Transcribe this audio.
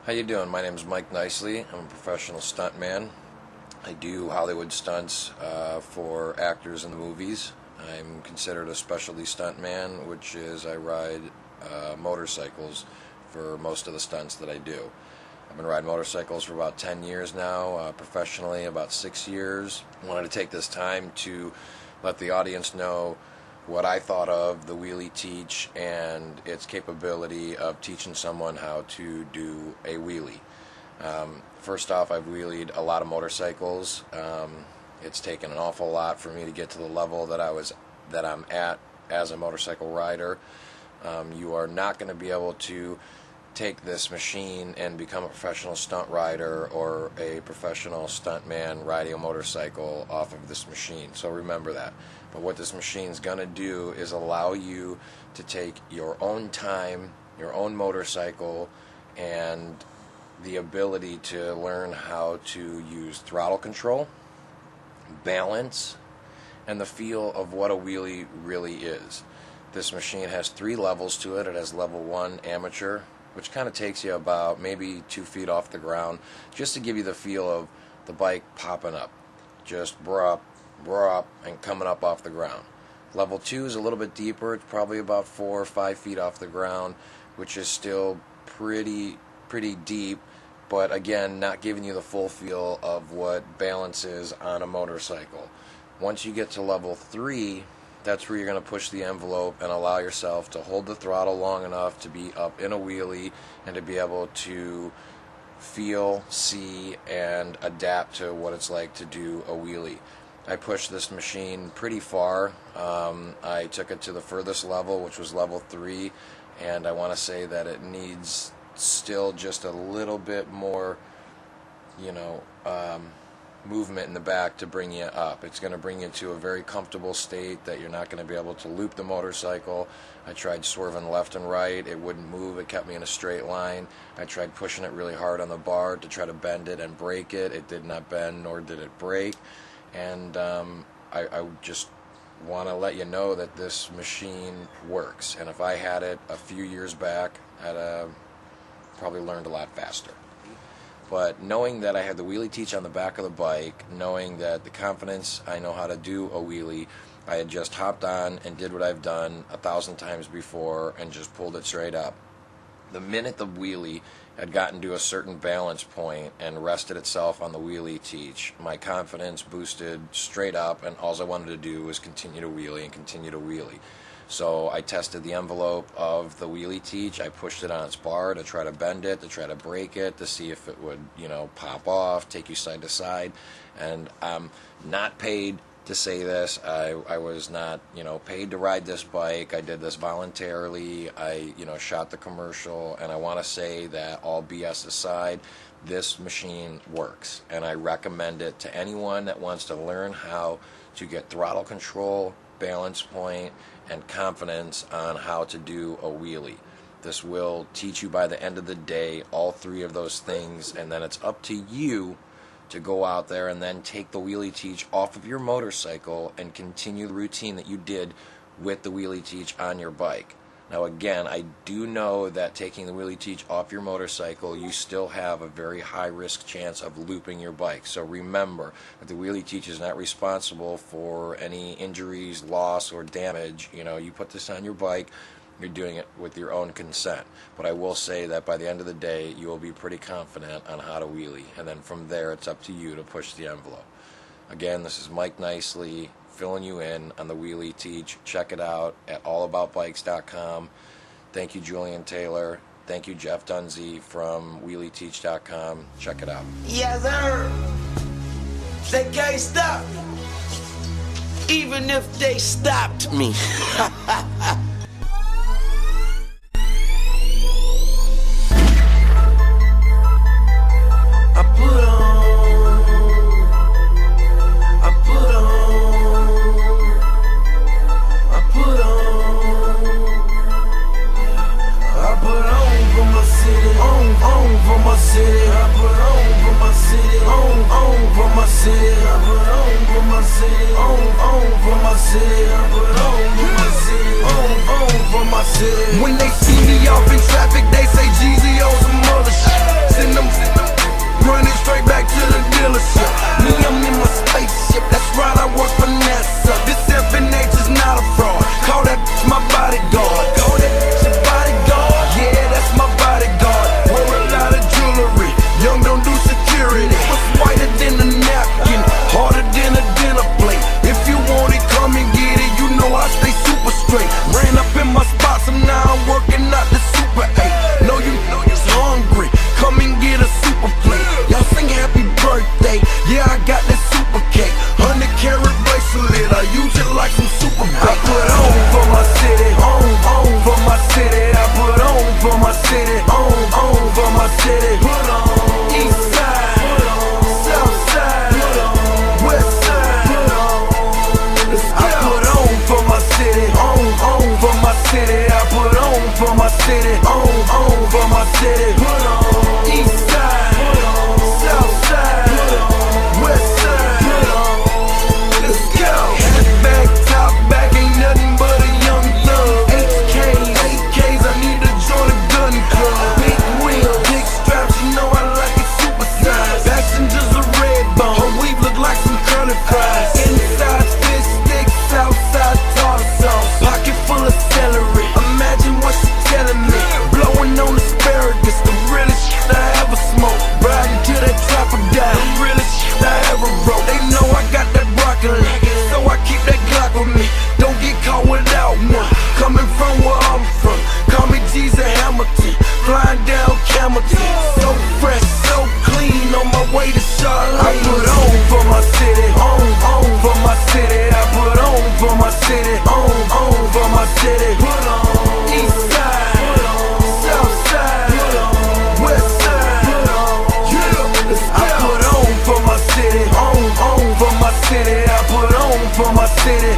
How you doing? My name is Mike Nicely. I'm a professional stuntman. I do Hollywood stunts for actors in the movies. I'm considered a specialty stuntman, which is I ride motorcycles for most of the stunts that I do. I've been riding motorcycles for about 10 years now, professionally about 6 years. I wanted to take this time to let the audience know what I thought of the wheelie teach and its capability of teaching someone how to do a wheelie. First off, I've wheelied a lot of motorcycles. It's taken an awful lot for me to get to the level that I'm at as a motorcycle rider. You are not going to be able to take this machine and become a professional stunt rider or a professional stuntman riding a motorcycle off of this machine. So remember that. But what this machine's going to do is allow you to take your own time, your own motorcycle, and the ability to learn how to use throttle control, balance, and the feel of what a wheelie really is. This machine has 3 levels to it. It has level 1, amateur, which kind of takes you about maybe 2 feet off the ground, just to give you the feel of the bike popping up, just brah up, and coming up off the ground. Level 2 is a little bit deeper. It's probably about 4 or 5 feet off the ground, which is still pretty deep, but again, not giving you the full feel of what balance is on a motorcycle. Once you get to level 3, that's where you're going to push the envelope and allow yourself to hold the throttle long enough to be up in a wheelie and to be able to feel, see, and adapt to what it's like to do a wheelie. I pushed this machine pretty far. I took it to the furthest level, which was level 3, and I want to say that it needs still just a little bit more, movement in the back to bring you up. It's going to bring you to a very comfortable state that you're not going to be able to loop the motorcycle. I tried swerving left and right. It wouldn't move. It kept me in a straight line. I tried pushing it really hard on the bar to try to bend it and break it. It did not bend, nor did it break. And I just want to let you know that this machine works. And if I had it a few years back, I'd probably learned a lot faster. But knowing that I had the wheelie teach on the back of the bike, knowing that the confidence I know how to do a wheelie, I had just hopped on and did what I've done 1,000 times before and just pulled it straight up. The minute the wheelie had gotten to a certain balance point and rested itself on the wheelie teach, my confidence boosted straight up, and all I wanted to do was continue to wheelie and continue to wheelie. So I tested the envelope of the wheelie teach. I pushed it on its bar to try to bend it, to try to break it, to see if it would, pop off, take you side to side. And I'm not paid to say this. I was not, paid to ride this bike. I did this voluntarily. I, shot the commercial, and I want to say that all BS aside, this machine works, and I recommend it to anyone that wants to learn how to get throttle control, balance point, and confidence on how to do a wheelie. This will teach you by the end of the day all 3 of those things, and then it's up to you to go out there and then take the wheelie teach off of your motorcycle and continue the routine that you did with the wheelie teach on your bike. Now again, I do know that taking the wheelie teach off your motorcycle, you still have a very high risk chance of looping your bike. So remember that the wheelie teach is not responsible for any injuries, loss, or damage. You put this on your bike, you're doing it with your own consent. But I will say that by the end of the day, you will be pretty confident on how to wheelie. And then from there, it's up to you to push the envelope. Again, this is Mike Nicely, filling you in on the wheelie teach. Check it out at allaboutbikes.com. Thank you, Julian Taylor. Thank you, Jeff Dunsey from wheelieteach.com. Check it out. Yes, sir. They can't stop me, even if they stopped me. On for my city, I put on for my city, on city, on for my city. Put on. East side, put on. South side, put on. West side, put on. Let's go. Hat back, top back, ain't nothing but a young thug. AKs, I need to join a gun club. Big wheels, big straps, you know I like it super size. Passengers are red bone, her weave look like some curly fries. Inside fish sticks, outside tartar sauce. Pocket full of celery, imagine what she telling me. Blowing on asparagus, the realest shit I ever smoked. Riding till that trapper die, the realest shit I ever wrote. They know I got that broccoli, so I keep that Glock with me. Don't get caught without one. Coming from where I'm from, call me Jesus Hamilton. Flying down Camelton, so fresh, so clean, on my way to Charlotte. I put on for my city, on for my city. I put on for my city, on for my city. Put on. East side, put on. South side, put on. West side, put on. Yeah, let's go. I put on for my city, on for my city. I put on for my city.